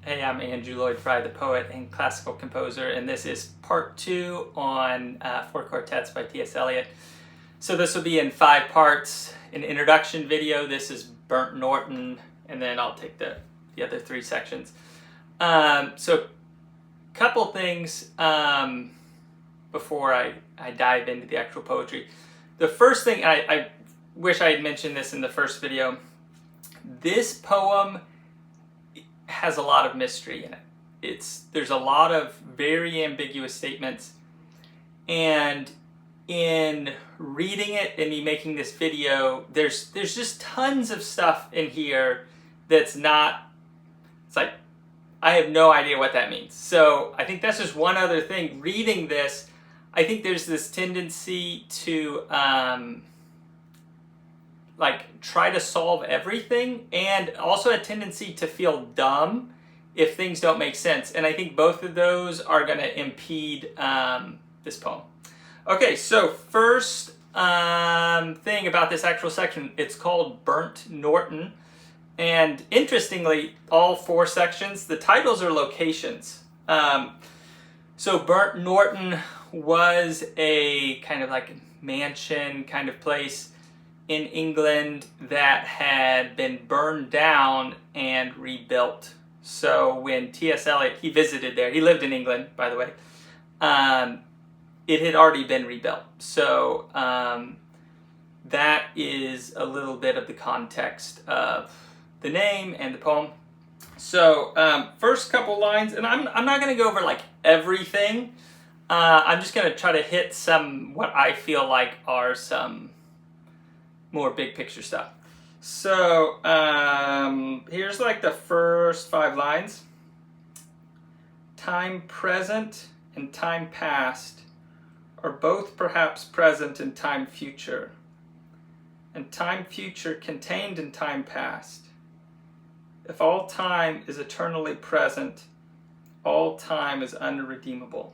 Hey, I'm Andrew Lloyd Fry, the poet and classical composer, and this is part 2 on Four Quartets by T.S. Eliot. So this will be in 5 parts. An introduction video, this is Burnt Norton, and then I'll take the other 3 sections. So couple things before I dive into the actual poetry. The first thing, I wish I had mentioned this in the first video, this poem has a lot of mystery in it. There's a lot of very ambiguous statements, and in reading it and me making this video, there's just tons of stuff in here that's not, it's like, I have no idea what that means. So I think that's just one other thing. Reading this, I think there's this tendency to try to solve everything, and also a tendency to feel dumb if things don't make sense. And I think both of those are going to impede this poem. Okay, so first thing about this actual section, it's called Burnt Norton. And interestingly, all 4 sections, the titles are locations. So Burnt Norton was a kind of like mansion kind of place in England that had been burned down and rebuilt. So when T.S. Eliot, he visited there, he lived in England, by the way, it had already been rebuilt. So that is a little bit of the context of the name and the poem. So first couple lines, and I'm not going to go over like everything. I'm just going to try to hit some what I feel like are some more big picture stuff. So here's like the first 5 lines. Time present and time past are both perhaps present in time future, and time future contained in time past. If all time is eternally present, all time is unredeemable.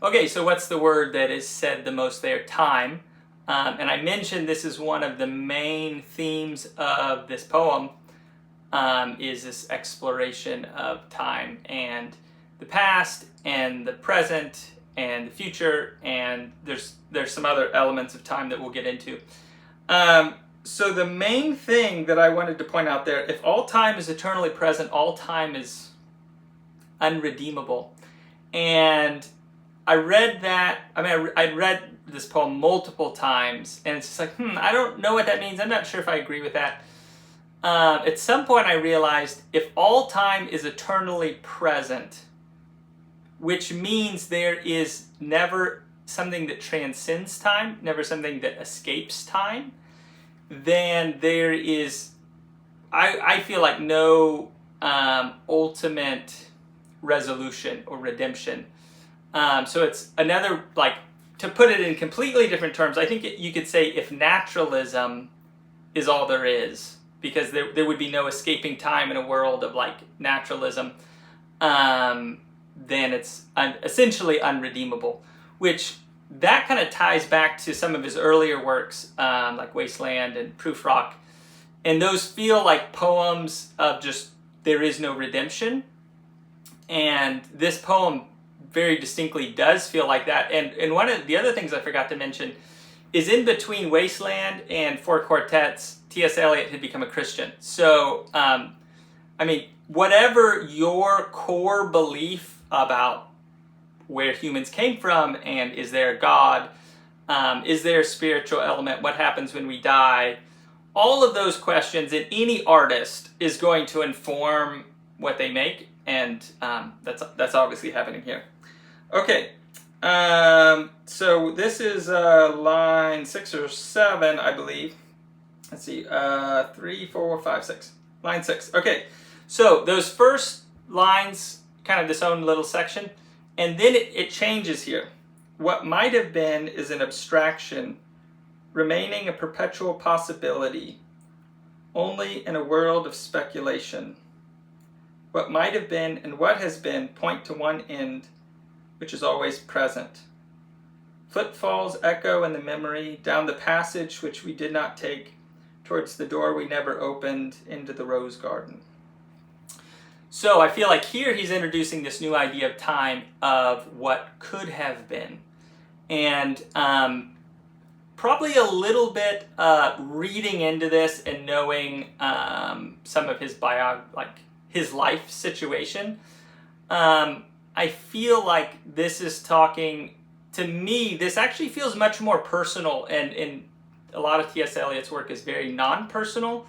Okay, so what's the word that is said the most there? Time. And I mentioned this is one of the main themes of this poem, is this exploration of time and the past and the present and the future, and there's some other elements of time that we'll get into. So the main thing that I wanted to point out there, if all time is eternally present, all time is unredeemable. And I read that, I read this poem multiple times, and it's just like, I don't know what that means. I'm not sure if I agree with that. At some point I realized if all time is eternally present, which means there is never something that transcends time, never something that escapes time, then there is, I feel like, no ultimate resolution or redemption. So it's another, like, to put it in completely different terms, I think you could say if naturalism is all there is, because there would be no escaping time in a world of like naturalism, then it's essentially unredeemable, which that kind of ties back to some of his earlier works, like Wasteland and Proof Rock, and those feel like poems of just there is no redemption, and this poem very distinctly does feel like that. And one of the other things I forgot to mention is in between Wasteland and Four Quartets, T.S. Eliot had become a Christian. So, whatever your core belief about where humans came from, and is there a God, is there a spiritual element, what happens when we die, all of those questions in any artist is going to inform what they make, and that's obviously happening here. Okay, so this is line 6 or 7, I believe. Let's see, 3, 4, 5, 6. Line 6. Okay, so those first lines, kind of this own little section, and then it changes here. What might have been is an abstraction, remaining a perpetual possibility, only in a world of speculation. What might have been and what has been point to one end, which is always present. Footfalls echo in the memory, down the passage which we did not take, towards the door we never opened, into the rose garden. So I feel like here he's introducing this new idea of time, of what could have been. And probably a little bit reading into this and knowing some of his his life situation. I feel like this is talking, to me, this actually feels much more personal, and in a lot of T.S. Eliot's work is very non-personal.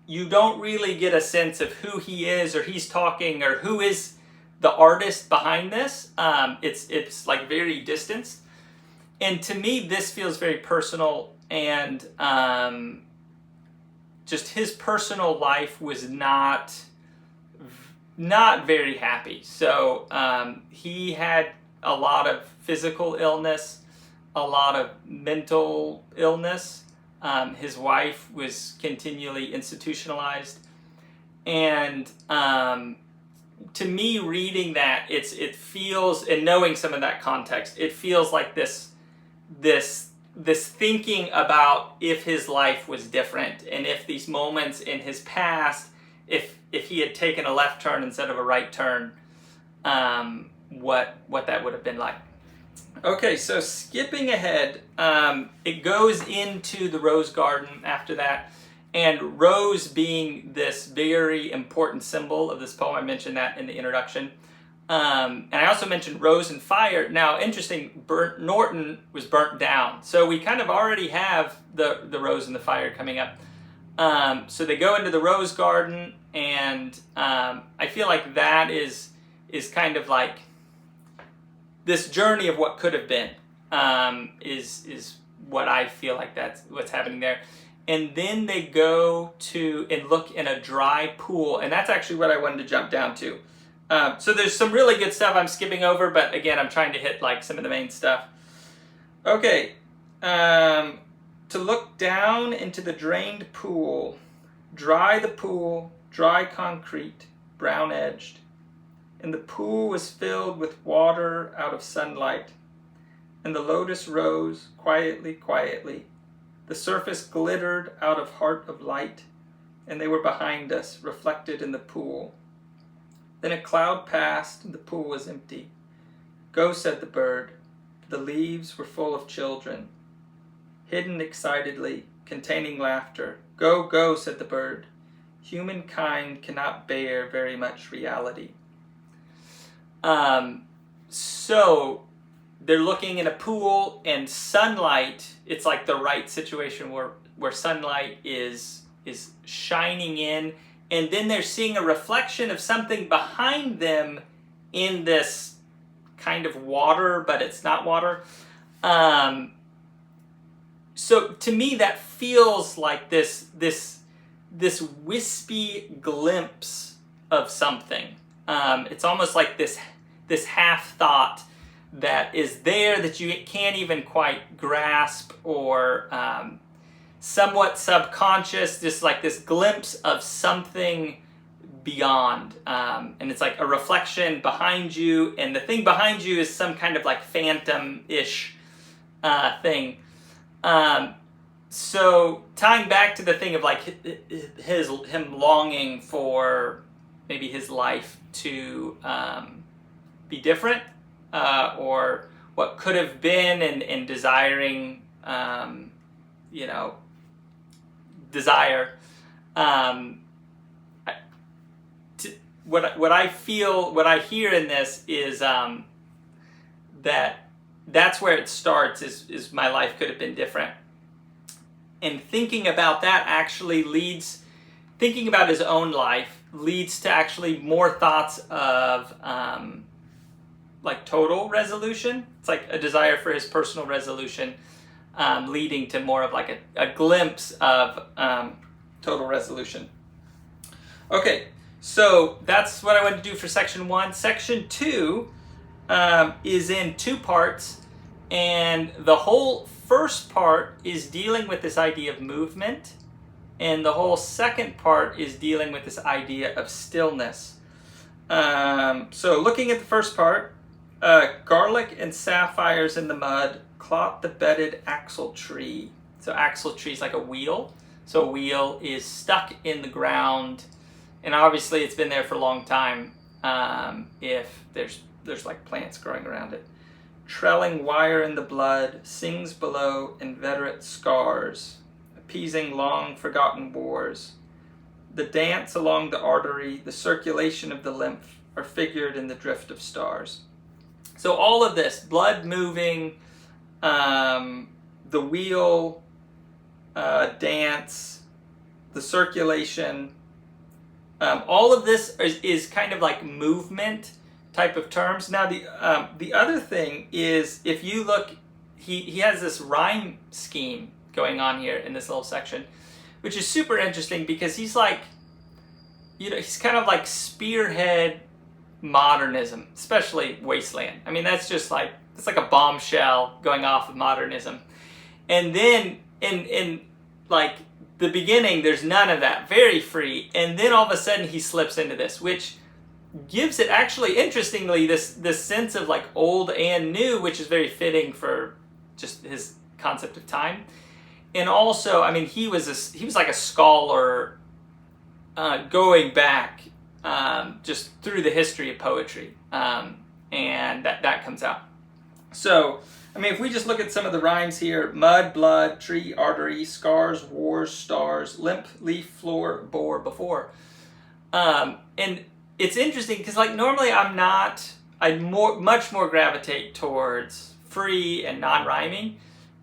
You don't really get a sense of who he is, or he's talking, or who is the artist behind this. It's like very distanced. And to me, this feels very personal, and just his personal life was not very happy. So he had a lot of physical illness, a lot of mental illness. His wife was continually institutionalized, and to me, reading that, it feels, and knowing some of that context, it feels like this thinking about if his life was different, and if these moments in his past, if he had taken a left turn instead of a right turn, what that would have been like. Okay, so skipping ahead, it goes into the rose garden after that, and rose being this very important symbol of this poem. I mentioned that in the introduction. And I also mentioned rose and fire. Now, interesting, Burnt Norton was burnt down. So we kind of already have the rose and the fire coming up. So they go into the rose garden, and I feel like that is kind of like this journey of what could have been, is what I feel like that's what's happening there. And then they go to and look in a dry pool, and that's actually what I wanted to jump down to. So there's some really good stuff I'm skipping over, but again, I'm trying to hit like some of the main stuff. Okay, to look down into the drained pool, dry the pool, dry concrete, brown edged. And the pool was filled with water out of sunlight. And the lotus rose quietly, quietly. The surface glittered out of heart of light, and they were behind us, reflected in the pool. Then a cloud passed, and the pool was empty. Go, said the bird. The leaves were full of children, hidden excitedly, containing laughter. Go, go, said the bird. Humankind cannot bear very much reality. So they're looking in a pool, and sunlight, it's like the right situation where sunlight is shining in, and then they're seeing a reflection of something behind them in this kind of water, but it's not water. So to me, that feels like this wispy glimpse of something. It's almost like this half thought that is there that you can't even quite grasp, or somewhat subconscious, just like this glimpse of something beyond. And it's like a reflection behind you, and the thing behind you is some kind of like phantom-ish thing. So tying back to the thing of like him longing for maybe his life to be different, or what could have been, and desiring, desire. What I feel, what I hear in this is that's where it starts, is my life could have been different. And thinking about that actually thinking about his own life leads to actually more thoughts of like total resolution. It's like a desire for his personal resolution, leading to more of like a glimpse of total resolution. Okay, so that's what I wanted to do for section 1. Section 2 is in 2 parts, and the whole first part is dealing with this idea of movement, and the whole second part is dealing with this idea of stillness. So looking at the first part, garlic and sapphires in the mud clot the bedded axle tree. So axle tree is like a wheel. So a wheel is stuck in the ground, and obviously it's been there for a long time if there's like plants growing around it. Trailing wire in the blood, sings below inveterate scars, appeasing long forgotten wars. The dance along the artery, the circulation of the lymph are figured in the drift of stars. So all of this, blood moving, the wheel, dance, the circulation, all of this is kind of like movement type of terms. Now the other thing is, if you look, he has this rhyme scheme going on here in this little section, which is super interesting because he's like, he's kind of like spearhead modernism, especially Wasteland. I mean, that's just like, it's like a bombshell going off of modernism. And then in like the beginning, there's none of that, very free. And then all of a sudden he slips into this, which gives it actually, interestingly, this sense of like old and new, which is very fitting for just his concept of time. And also, I mean, he was like a scholar going back just through the history of poetry, and that comes out. So, I mean, if we just look at some of the rhymes here: mud, blood, tree, artery, scars, wars, stars, lymph, leaf, floor, bore, before. And it's interesting because, like, normally I much more gravitate towards free and non-rhyming,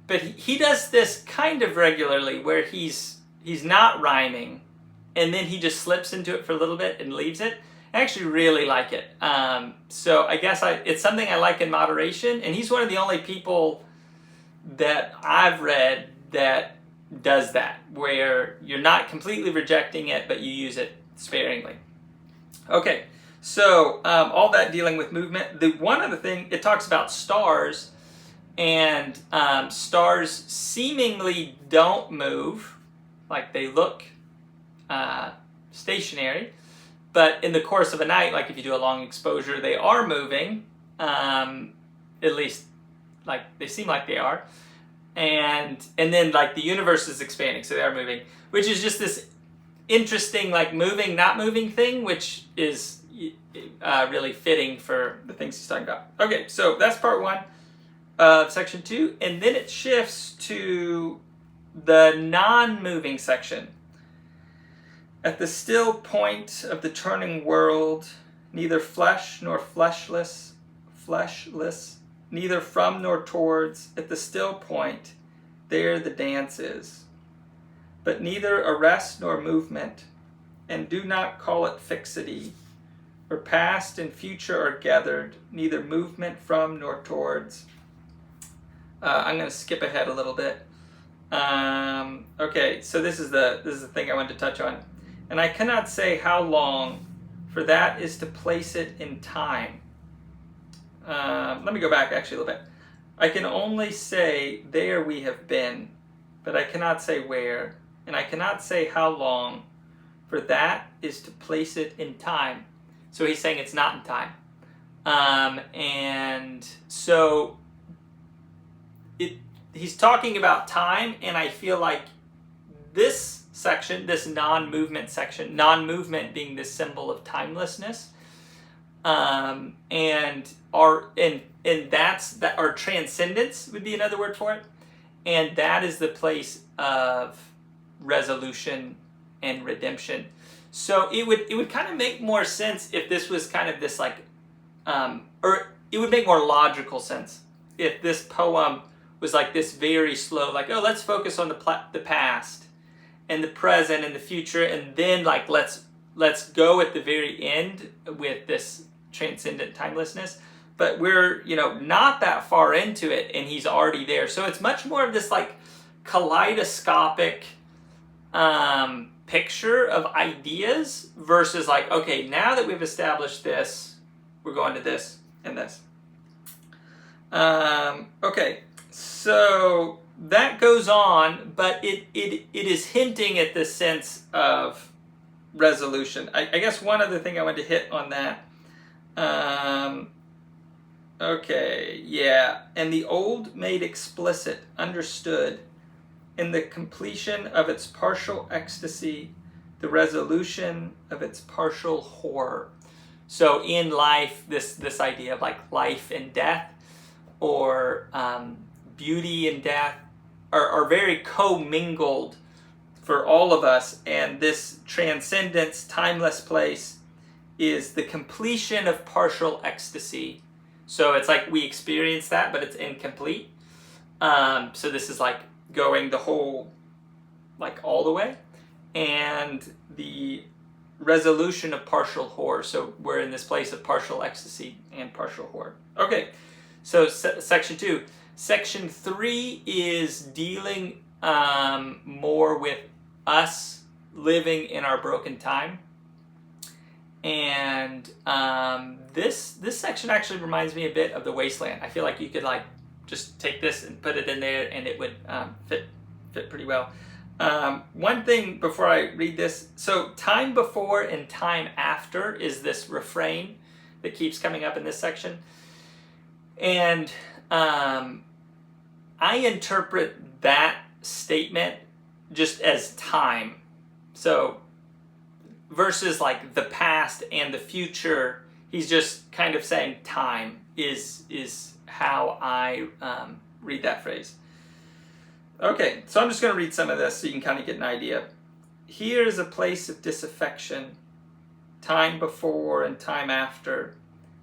but he does this kind of regularly where he's not rhyming, and then he just slips into it for a little bit and leaves it. I actually really like it. So I guess it's something I like in moderation, and he's one of the only people that I've read that does that, where you're not completely rejecting it, but you use it sparingly. Okay, so all that dealing with movement. The one other thing, it talks about stars, and stars seemingly don't move, like they look stationary. But in the course of a night, like if you do a long exposure, they are moving, at least like they seem like they are. And then like the universe is expanding, so they are moving, which is just this interesting like moving, not moving thing, which is really fitting for the things he's talking about. Okay, so that's part 1 of section 2, and then it shifts to the non-moving section. At the still point of the turning world, neither flesh nor fleshless, neither from nor towards, at the still point, there the dance is. But neither arrest nor movement, and do not call it fixity, for past and future are gathered, neither movement from nor towards. I'm going to skip ahead a little bit. Okay, so this is the thing I wanted to touch on. And I cannot say how long, for that is to place it in time. Let me go back actually a little bit. I can only say, there we have been, but I cannot say where, and I cannot say how long, for that is to place it in time. So he's saying it's not in time. And so he's talking about time, and I feel like this section, this non-movement section, non-movement being this symbol of timelessness, and that's that, or transcendence would be another word for it, and that is the place of resolution and redemption. So it would kind of make more sense if this was kind of this like, or it would make more logical sense if this poem was like this very slow, like, oh, let's focus on the past and the present and the future, and then like let's go at the very end with this transcendent timelessness. But we're not that far into it, and he's already there. So it's much more of this like kaleidoscopic picture of ideas versus like, okay, now that we've established this, we're going to this and this. Okay, so that goes on, but it is hinting at this sense of resolution. I guess one other thing I wanted to hit on that. Okay, yeah. And the old made explicit, understood, in the completion of its partial ecstasy, the resolution of its partial horror. So in life, this idea of like life and death, or beauty and death, are very commingled for all of us, and this transcendence, timeless place, is the completion of partial ecstasy. So it's like we experience that, but it's incomplete. So this is like going the whole, like all the way, and the resolution of partial horror. So we're in this place of partial ecstasy and partial horror. Okay, so section 2. Section 3 is dealing more with us living in our broken time. And this section actually reminds me a bit of The Wasteland. I feel like you could like just take this and put it in there, and it would fit pretty well. One thing before I read this, so time before and time after is this refrain that keeps coming up in this section. And I interpret that statement just as time. So versus like the past and the future, he's just kind of saying time is how I read that phrase. Okay, so I'm just going to read some of this so you can kind of get an idea. Here is a place of disaffection, time before and time after,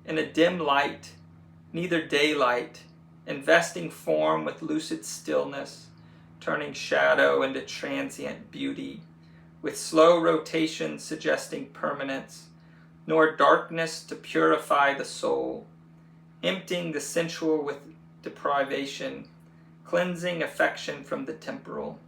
in a dim light, neither daylight, investing form with lucid stillness, turning shadow into transient beauty, with slow rotation suggesting permanence, nor darkness to purify the soul, emptying the sensual with deprivation, cleansing affection from the temporal.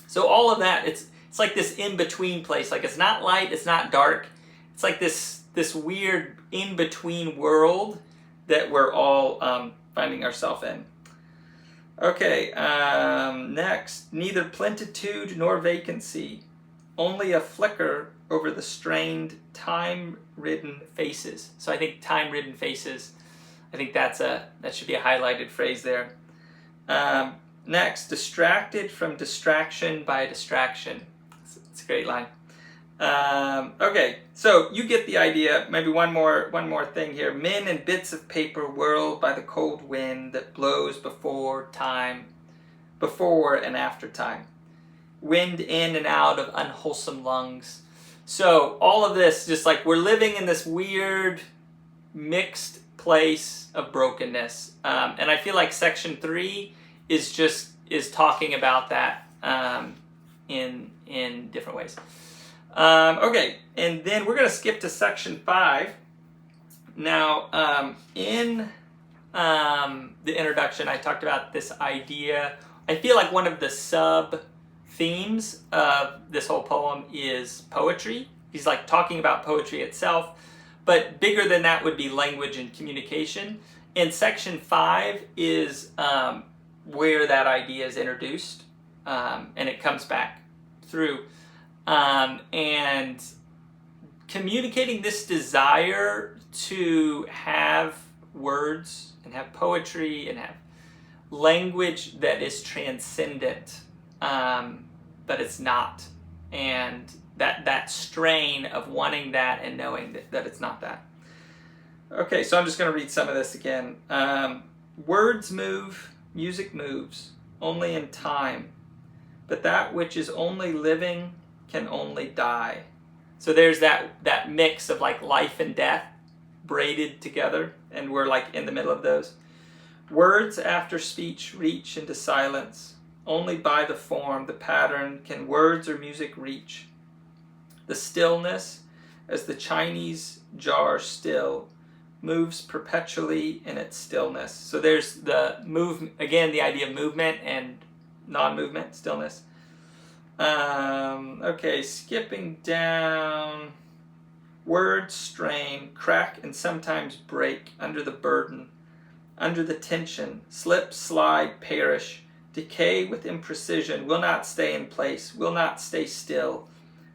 So all of that, it's like this in-between place. Like it's not light, it's not dark. It's like this weird in-between world that we're all finding ourselves in. Okay, next. Neither plenitude nor vacancy, only a flicker over the strained, time-ridden faces. So I think time-ridden faces, I think that should be a highlighted phrase there. Next, distracted from distraction by distraction. It's a great line. Okay, so you get the idea. Maybe one more thing here. Men in bits of paper whirled by the cold wind that blows before and after time. Wind in and out of unwholesome lungs. So all of this, just like we're living in this weird mixed place of brokenness. And I feel like section 3 is talking about that in different ways. Okay, and then we're going to skip to section 5. Now, in the introduction, I talked about this idea. I feel like one of the sub-themes of this whole poem is poetry. He's like talking about poetry itself, but bigger than that would be language and communication. And section 5 is where that idea is introduced, and it comes back through. And communicating this desire to have words and have poetry and have language that is transcendent, but it's not. And that strain of wanting that and knowing that it's not that. Okay, so I'm just going to read some of this again. Words move, music moves, only in time. But that which is only living can only die. So there's that mix of like life and death braided together, and we're like in the middle of those. Words after speech reach into silence. Only by the form, the pattern, can words or music reach. The stillness, as the Chinese jar still, moves perpetually in its stillness. So there's the movement, again, the idea of movement and non-movement, stillness. Okay, skipping down. Words strain, crack, and sometimes break under the burden, under the tension, slip, slide, perish, decay with imprecision, will not stay in place, will not stay still.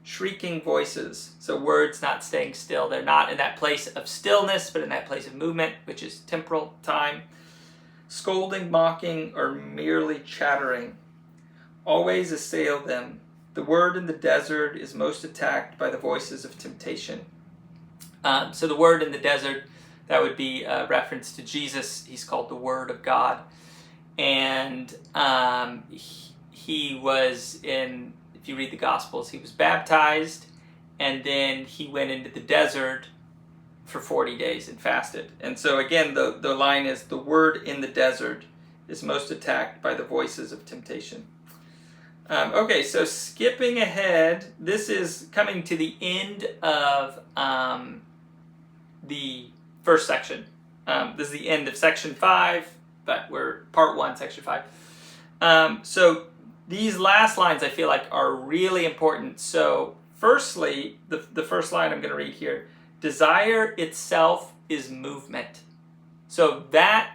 Shrieking voices, so words not staying still. They're not in that place of stillness, but in that place of movement, which is temporal, time. Scolding, mocking, or merely chattering always assail them. The word in the desert is most attacked by the voices of temptation. So the word in the desert, that would be a reference to Jesus. He's called the Word of God. And he was in, if you read the Gospels, he was baptized, and then he went into the desert for 40 days and fasted. And so again, the line is, the word in the desert is most attacked by the voices of temptation. Okay, so skipping ahead, this is coming to the end of the first section. This is the end of section 5, but we're part 1, section 5. So these last lines I feel like are really important. So firstly, the first line I'm going to read here, desire itself is movement. So that,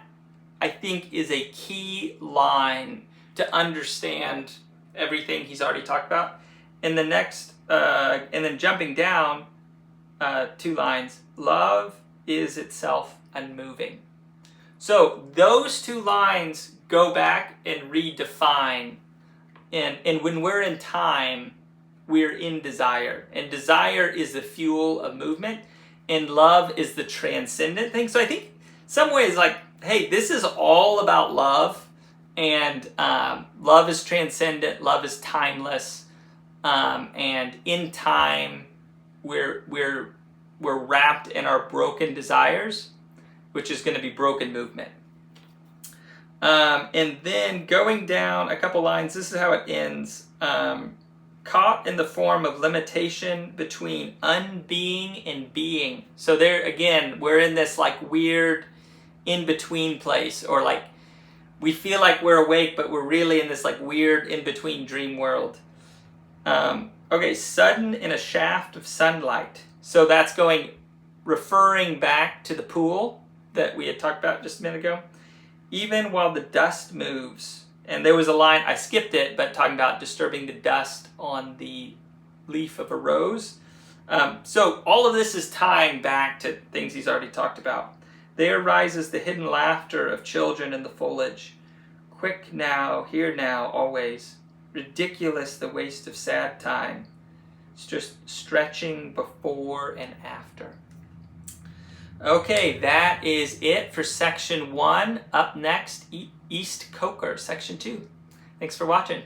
I think, is a key line to understand everything he's already talked about. And the next, and then jumping down 2 lines, love is itself unmoving. So those 2 lines go back and redefine. And when we're in time, we're in desire. And desire is the fuel of movement. And love is the transcendent thing. So I think some ways like, hey, this is all about love. And love is transcendent. Love is timeless. And in time, we're wrapped in our broken desires, which is going to be broken movement. And then going down a couple lines, this is how it ends. Caught in the form of limitation between unbeing and being. So there again, we're in this like weird in-between place, or like we feel like we're awake, but we're really in this like weird in-between dream world. Okay, sudden in a shaft of sunlight. So that's referring back to the pool that we had talked about just a minute ago. Even while the dust moves. And there was a line, I skipped it, but talking about disturbing the dust on the leaf of a rose. So all of this is tying back to things he's already talked about. There rises the hidden laughter of children in the foliage. Quick now, here now, always. Ridiculous the waste of sad time. It's just stretching before and after. Okay, that is it for section 1. Up next, East Coker, section 2. Thanks for watching.